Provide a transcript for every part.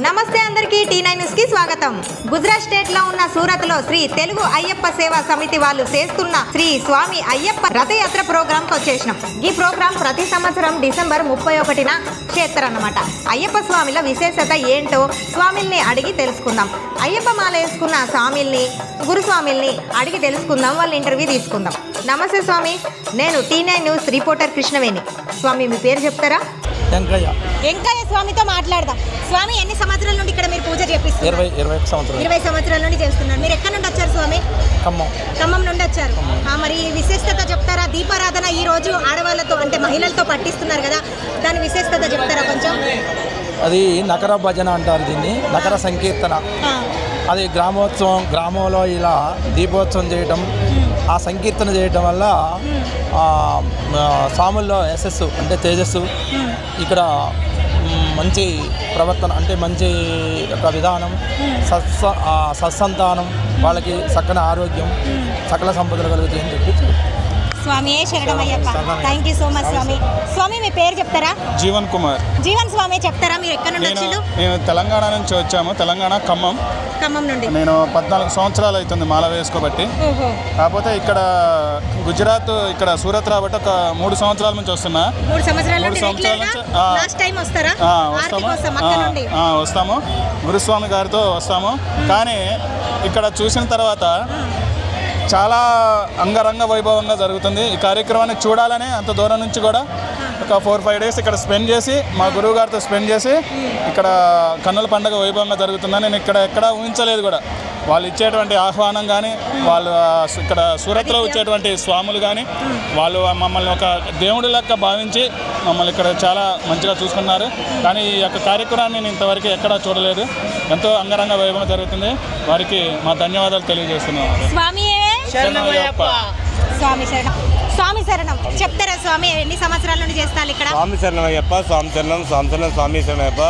నమస్తే అందరికీ T9 news కి స్వాగతం. గుజరాత్ స్టేట్ లో ఉన్న సూరత్ లో శ్రీ తెలుగు అయ్యప్ప సేవా సమితి వాళ్ళు చేస్తున్న శ్రీ స్వామి అయ్యప్ప రథయాత్ర ప్రోగ్రామ్ కి వచ్చేసినాం. ఈ ప్రోగ్రామ్ ప్రతి సంవత్సరం డిసెంబర్ 31న చేస్తారన్నమాట. అయ్యప్ప స్వామిల విశేషత ఏంటో స్వామిల్ని అడిగి తెలుసుకుందాం. అయ్యప్ప మాల వేసుకున్న స్వామిల్ని గురుస్వామిల్ని అడిగి తెలుసుకుందాం. వాళ్ళ ఇంటర్వ్యూ తీసుకుందాం. నమస్తే స్వామి, నేను T9 న్యూస్ రిపోర్టర్ కృష్ణవేణి. స్వామి మీ పేరు చెప్తారా? వెంకయ్య స్వామితో మాట్లాడదాం. స్వామి ఎన్ని సంవత్సరాల నుండి ఇక్కడ మీరు పూజ చేపిస్తున్నారు? 20 సంవత్సరాల నుండి చేస్తున్నారు. మీరు ఎక్కడి నుండి వచ్చారు స్వామి? ఖమ్మం నుండి వచ్చారు. మరి విశిష్టత చెప్తారా? దీపారాధన ఈ రోజు ఆడవాళ్ళతో అంటే మహిళలతో పట్టిస్తున్నారు కదా, దాని విశిష్టత చెప్తారా కొంచెం? అది నగర భజన అంటారు, దీన్ని నగర సంకీర్తన. అది గ్రామోత్సవం, గ్రామంలో ఇలా దీపోత్సవం చేయటం, ఆ సంకీర్తన చేయటం వల్ల స్వాముల్లో యశస్సు అంటే తేజస్సు, ఇక్కడ మంచి ప్రవర్తన అంటే మంచి యొక్క విధానం, సత్సంతానం, వాళ్ళకి చక్కని ఆరోగ్యం, సకల సంపదలు కలుగుతాయని చెప్పి. స్వామి శరణమయ్యప్ప. థ్యాంక్ యూ సో మచ్ స్వామి. స్వామి మీ పేరు చెప్తారా? జీవన్ కుమార్. జీవన్ స్వామి చెప్తారా మీరు ఎక్కడ నుండి వచ్చారు? నేను తెలంగాణ నుంచి వచ్చాము. తెలంగాణ ఖమ్మం నుండి. నేను 14 సంవత్సరాలు అవుతుంది మాల వేసుకోబట్టి. కాకపోతే ఇక్కడ గుజరాత్ ఇక్కడ సూరత్ రాబట్టి ఒక 3 సంవత్సరాల నుంచి వస్తున్నా. 3 సంవత్సరాల నుంచి వస్తాము. గురుస్వామి గారితో వస్తాము. కానీ ఇక్కడ చూసిన తర్వాత చాలా అంగరంగ వైభవంగా జరుగుతుంది. ఈ కార్యక్రమాన్ని చూడాలని అంత దూరం నుంచి కూడా ఒక 4-5 డేస్ ఇక్కడ స్పెండ్ చేసి మా గురువు గారితో స్పెండ్ చేసి ఇక్కడ కన్నుల పండుగ వైభవంగా జరుగుతుందని నేను ఎక్కడా ఊహించలేదు కూడా. వాళ్ళు ఇచ్చేటువంటి ఆహ్వానం కానీ, వాళ్ళు ఇక్కడ సూరత్లో వచ్చేటువంటి స్వాములు కానీ, వాళ్ళు మమ్మల్ని ఒక దేవుడి లెక్క భావించి మమ్మల్ని ఇక్కడ చాలా మంచిగా చూసుకున్నారు. కానీ ఈ యొక్క కార్యక్రమాన్ని నేను ఇంతవరకు ఎక్కడా చూడలేదు. ఎంతో అంగరంగ వైభవం జరుగుతుంది. వారికి మా ధన్యవాదాలు తెలియజేస్తున్నాను. స్వామి శరణం చెప్తారా స్వామి? ఎన్ని సంవత్సరాల నుండి చేస్తారు ఇక్కడ? స్వామి శరణమయ్యప్ప, స్వామి శరణం, స్వామి శరణమయ్యప్ప.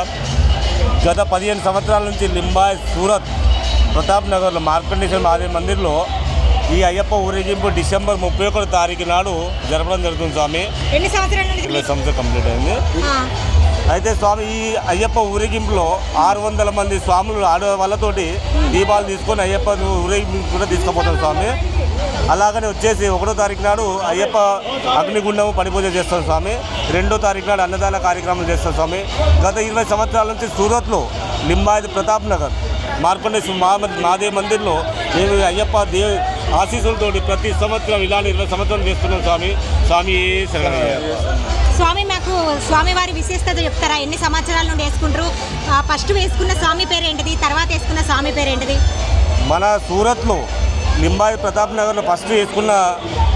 గత 15 సంవత్సరాల నుంచి లింబాయ్ సూరత్ ప్రతాప్ నగర్లో మార్కండేశ్వర మహాదేవ్ మందిర్లో ఈ అయ్యప్ప ఊరేగింపు డిసెంబర్ 31 తారీఖు నాడు జరపడం జరుగుతుంది. స్వామి ఎన్ని సంవత్సరాల నుండి? 20 సంవత్సరాలు కంప్లీట్ అయింది. అయితే స్వామి ఈ అయ్యప్ప ఊరేగింపులో 600 మంది స్వాములు ఆడవాళ్ళతోటి దీపాలు తీసుకొని అయ్యప్ప ఊరేగింపు కూడా తీసుకుపోతాం స్వామి. అలాగనే వచ్చేసి 1వ తారీఖు నాడు అయ్యప్ప అగ్నిగుండము పడిపూజ చేస్తాం స్వామి. 2వ తారీఖు నాడు అన్నదాన కార్యక్రమాలు చేస్తాం స్వామి. గత 20 సంవత్సరాల నుంచి సూరత్లో లింబాయత్ ప్రతాప్ నగర్ మార్కండేశ్వర మహాదేవ్ మందిర్లో మేము అయ్యప్ప ఆశీస్సులతోటి ప్రతి సంవత్సరం ఇలాంటి 20 సంవత్సరాలు చేస్తున్నాం స్వామి. స్వామి శరణమయ్యప్ప. స్వామి మాకు స్వామివారి విశేషత చెప్తారా? ఎన్ని సంవత్సరాల నుండి వేసుకుంటారు? ఫస్ట్ వేసుకున్న స్వామి పేరు ఏంటిది? తర్వాత వేసుకున్న స్వామి పేరు ఏంటిది? మన సూరత్లో లింబాయ్ ప్రతాప్ నగర్లో ఫస్ట్ వేసుకున్న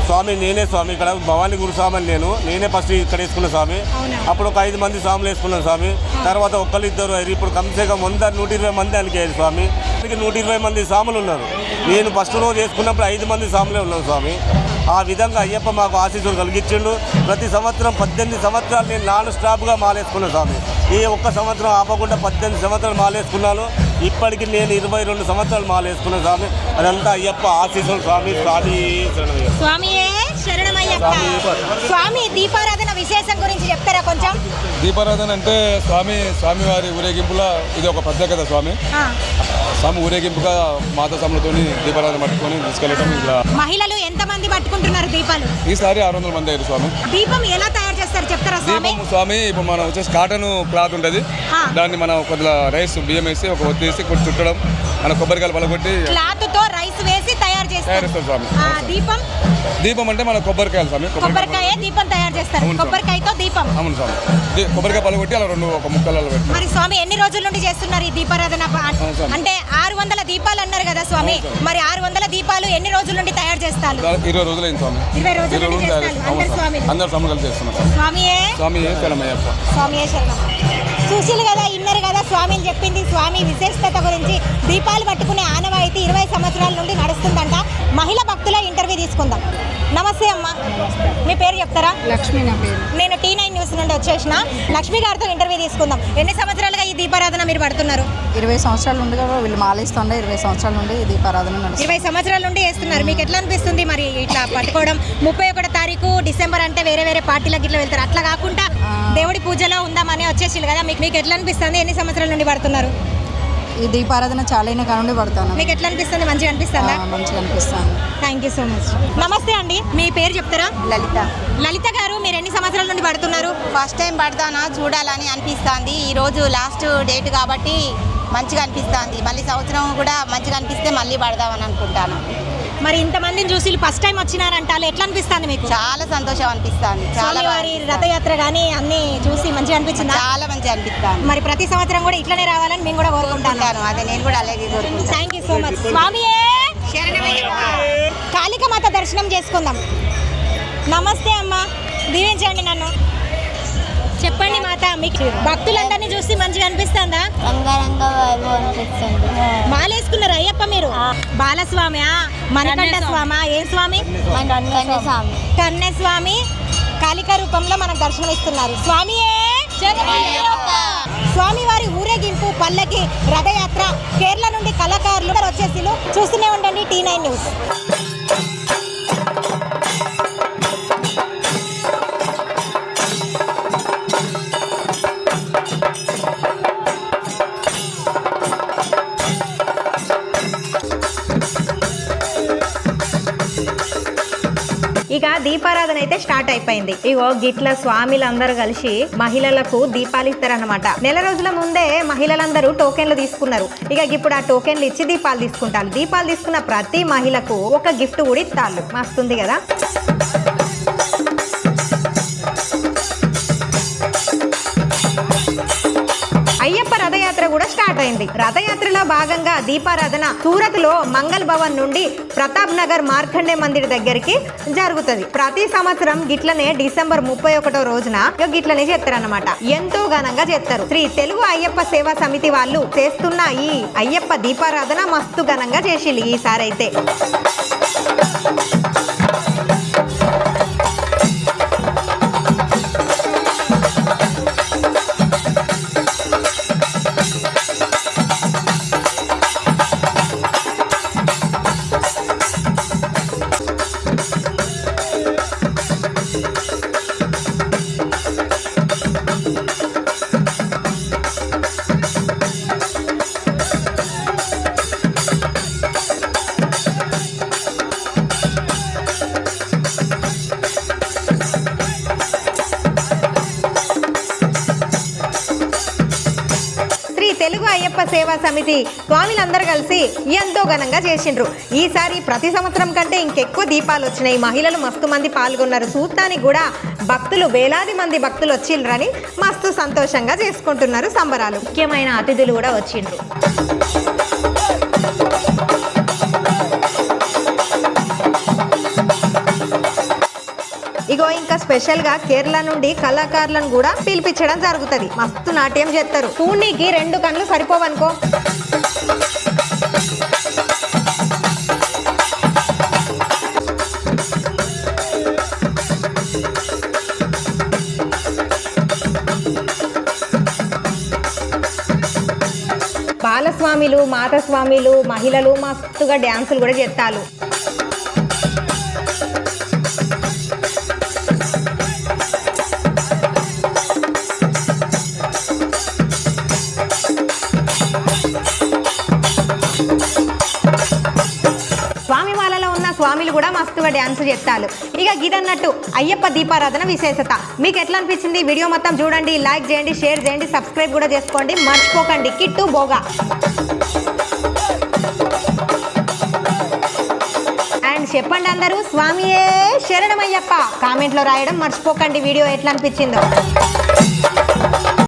స్వామి నేనే స్వామి. ఇక్కడ భవానీ గురుస్వామి అని నేనే ఫస్ట్ ఇక్కడ వేసుకున్న స్వామి. అప్పుడు ఒక 5 మంది స్వాములు వేసుకున్నాను స్వామి. తర్వాత 1-2 ఇప్పుడు కమ్సేకం 100-120 మంది అనికేది స్వామి. 120 మంది స్వాములు ఉన్నారు. నేను ఫస్ట్ రోజు వేసుకున్నప్పుడు 5 మంది స్వాములే ఉన్నాను స్వామి. ఆ విధంగా అయ్యప్ప మాకు ఆశీస్సులు కలిగించిండు. ప్రతి సంవత్సరం 18 సంవత్సరాలు నేను నాన్ స్టాప్గా మాలేసుకున్నాను స్వామి. ఏ ఒక్క సంవత్సరం ఆపకుండా 18 సంవత్సరాలు మాలేసుకున్నాను. ఇప్పటికి నేను 22 సంవత్సరాలు మాలేసుకున్నాను స్వామి. అదంతా అయ్యప్ప ఆశీస్సులు స్వామి. శరణమయ్యప్ప. స్వామి దీపారాధన విశేషం గురించి చెప్తారా కొంచెం? దీపారాధన అంటే స్వామివారి ఊరేగింపులో ఇది ఒక ప్రత్యేకత స్వామి. స్వామి ఊరేగింపుగా మాతా స్వాములతో దీపారాధన పట్టుకొని తీసుకెళ్ళటం. ఇలా మహిళలు ఎంతమంది పట్టుకుంటున్నారు దీపాలు? ఈసారి 600 మంది అయ్యారు స్వామి. దీపం ఎలా తయారు చేస్తారు చెప్తారా స్వామి? స్వామి ఇప్పుడు మనం వచ్చేసి కాటన్ క్లాత్ ఉంటుంది, దాన్ని మనం కొద్దిగా రైస్ బియ్యం వేసి ఒక ఒత్తి వేసి కొట్టి చుట్టడం, మన కొబ్బరికాయలు పలగొట్టి క్లాత్ తో రైస్ వేసి తయారు చేస్తారు స్వామి. దీపం అంటే మన కొబ్బరికాయలు స్వామి. కొబ్బరికాయ దీపం తయారు చేస్తారు. కొబ్బరికాయతో దీపం. అవును స్వామి. కొబ్బరికాయ పలగొట్టి అలా 2 ముక్కలలో పెట్టి. మరి స్వామి ఎన్ని రోజుల నుండి చేస్తున్నారు ఈ దీపారాధన? అంటే 600 దీపాలు అన్నారు కదా స్వామి, మరి 600 దీపాలు ఎన్ని రోజుల నుండి తయారు చేస్తారు? 20 రోజులైంది స్వామి. 20 రోజుల నుండి అందరు స్వామి కలిసి చేస్తున్నాం. స్వామియే శరణమయ్యప్ప. స్వామియే శరణం. చూసిలు కదా, ఇన్నరు కదా స్వామిని చెప్పింది. స్వామి విశేషత గురించి దీపాలు పట్టుకునే ఆనవాయితీ 20 సంవత్సరాల నుండి నడుస్తుందంట. మహిళా భక్తుల ఇంటర్వ్యూ తీసుకుందాం. నమస్తే అమ్మ, మీ పేరు చెప్తారా? లక్ష్మి నా పేరు. నేను T9 న్యూస్ నుండి వచ్చేసిన. లక్ష్మి గారితో ఇంటర్వ్యూ తీసుకుందాం. ఎన్ని సంవత్సరాలుగా ఈ దీపారాధన మీరు పడుతున్నారు? 20 సంవత్సరాల నుండి వీళ్ళు మాలేస్తుండే 20 సంవత్సరాల నుండి ఈ దీపారాధన నడుస్తుంది. 20 సంవత్సరాల నుండి వేస్తున్నారు. మీకు ఎట్లా అనిపిస్తుంది మరి ఇట్లా పట్టుకోవడం? 31 తారీఖు డిసెంబర్ అంటే వేరే వేరే పార్టీలకు ఇట్లా వెళ్తారు, అట్లా కాకుండా దేవుడి పూజలో ఉందామని వచ్చేసి కదా, మీకు ఎట్లా అనిపిస్తుంది? ఎన్ని సంవత్సరాల నుండి పడుతున్నారు? ఈ దీపారాధన చాలా అయిన కానుండి పడతాను. మీకు ఎట్లా అనిపిస్తుంది? మంచిగా అనిపిస్తుందా? మంచిగా అనిపిస్తాను. Thank you so much. నమస్తే అండి, మీ పేరు చెప్తారా? లలిత. లలిత గారు, మీరు ఎన్ని సంవత్సరాల నుండి పడుతున్నారు? ఫస్ట్ టైం పడతానా చూడాలని అనిపిస్తుంది. ఈరోజు లాస్ట్ డేట్ కాబట్టి మంచిగా అనిపిస్తుంది. మళ్ళీ సంవత్సరం కూడా మంచిగా అనిపిస్తే మళ్ళీ పడదామని అనుకుంటాను. మరి ఇంతమందిని చూసి ఫస్ట్ టైం వచ్చినారంట, ఎట్లా అనిపిస్తుంది మీకు? చాలా సంతోషం అనిపిస్తుంది. చాలా వారి రథయాత్ర కానీ అన్ని చూసి మంచిగా అనిపించింది. చాలా మంచిగా అనిపిస్తుంది. మరి ప్రతి సంవత్సరం కూడా ఇట్లనే రావాలని మేము కూడా కోరుకుంటాను. అదే నేను కూడా అలాగే కోరుకుంటాను. Thank you so much. స్వామియే కాళికామాత దర్శనం చేసుకుందాం. నమస్తే అమ్మ, దీవించండి నన్ను. చెప్పండి మాత, మీకు భక్తులందరినీ చూసి మంచిగా అనిపిస్తుందా? రంగరంగ వైభవం అనిపిస్తుంది. మాలేసుకున్నారు అయ్యప్ప మీరు? బాలస్వామి, మణికంఠ స్వామి, ఏ స్వామి? కన్యస్వామి. కన్యస్వామి కాళికా రూపంలో మనకు దర్శనం ఇస్తున్నారు. స్వామియే స్వామి వారి ఊరేగింపు, పల్లకి, రథయాత్ర, కేరళ నుండి కళాకారులు వచ్చేసి చూస్తూనే ఉండండి T9 న్యూస్. ఇక దీపారాధన అయితే స్టార్ట్ అయిపోయింది. ఇగో గిట్ల స్వామిలందరూ కలిసి మహిళలకు దీపాలు ఇస్తారన్నమాట. నెల రోజుల ముందే మహిళలందరూ టోకెన్లు తీసుకున్నారు. ఇక ఇప్పుడు ఆ టోకెన్లు ఇచ్చి దీపాలు తీసుకుంటారు. దీపాలు తీసుకున్న ప్రతి మహిళకు ఒక గిఫ్ట్ కూడా ఇస్తారు. మస్తుంది కదా. అయ్యప్ప రథయాత్ర కూడా స్టార్ట్ అయింది. రథయాత్రలో భాగంగా దీపారాధన సూరత్ లో మంగళ్ భవన్ నుండి ప్రతాప్ నగర్ మార్కండే మందిర్ దగ్గరికి జరుగుతుంది. ప్రతి సంవత్సరం గిట్లనే డిసెంబర్ 31వ రోజున గిట్లనే చేస్తారన్నమాట. ఎంతో ఘనంగా చేస్తారు. శ్రీ తెలుగు అయ్యప్ప సేవా సమితి వాళ్ళు చేస్తున్న ఈ అయ్యప్ప దీపారాధన మస్తు ఘనంగా చేసిల్లు ఈసారి అయితే. తెలుగు అయ్యప్ప సేవా సమితి స్వామిలందరూ కలిసి ఎంతో ఘనంగా చేసిండ్రు. ఈసారి ప్రతి సంవత్సరం కంటే ఇంకెక్కువ దీపాలు వచ్చినాయి. మహిళలు మస్తు మంది పాల్గొన్నారు. చూస్తానికి కూడా భక్తులు వేలాది మంది భక్తులు వచ్చిండ్రని మస్తు సంతోషంగా చేసుకుంటున్నారు సంబరాలు. ముఖ్యమైన అతిథులు కూడా వచ్చిండ్రు. ఇగో ఇంకా స్పెషల్ గా కేరళ నుండి కళాకారులను కూడా పిలిపించడం జరుగుతుంది. మస్తు నాట్యం చేస్తారు. పూణికి 2 కళ్ళు సరిపోవనుకో. బాలస్వామిలు, మాతస్వామిలు, మహిళలు మస్తుగా డ్యాన్సులు కూడా చేస్తారు. స్వామిలు కూడా మస్తుగా డ్యాన్స్ చేస్తారు. ఇక గిదన్నట్టు అయ్యప్ప దీపారాధన విశేషత. మీకు ఎట్లా అనిపించింది? వీడియో మొత్తం చూడండి, లైక్ చేయండి, షేర్ చేయండి, సబ్స్క్రైబ్ కూడా చేసుకోండి. మర్చిపోకండి కిట్టు బోగా అండ్ చెప్పండి అందరూ స్వామియే శరణమయ్యప్ప. కామెంట్లో రాయడం మర్చిపోకండి వీడియో ఎట్లా అనిపించిందో.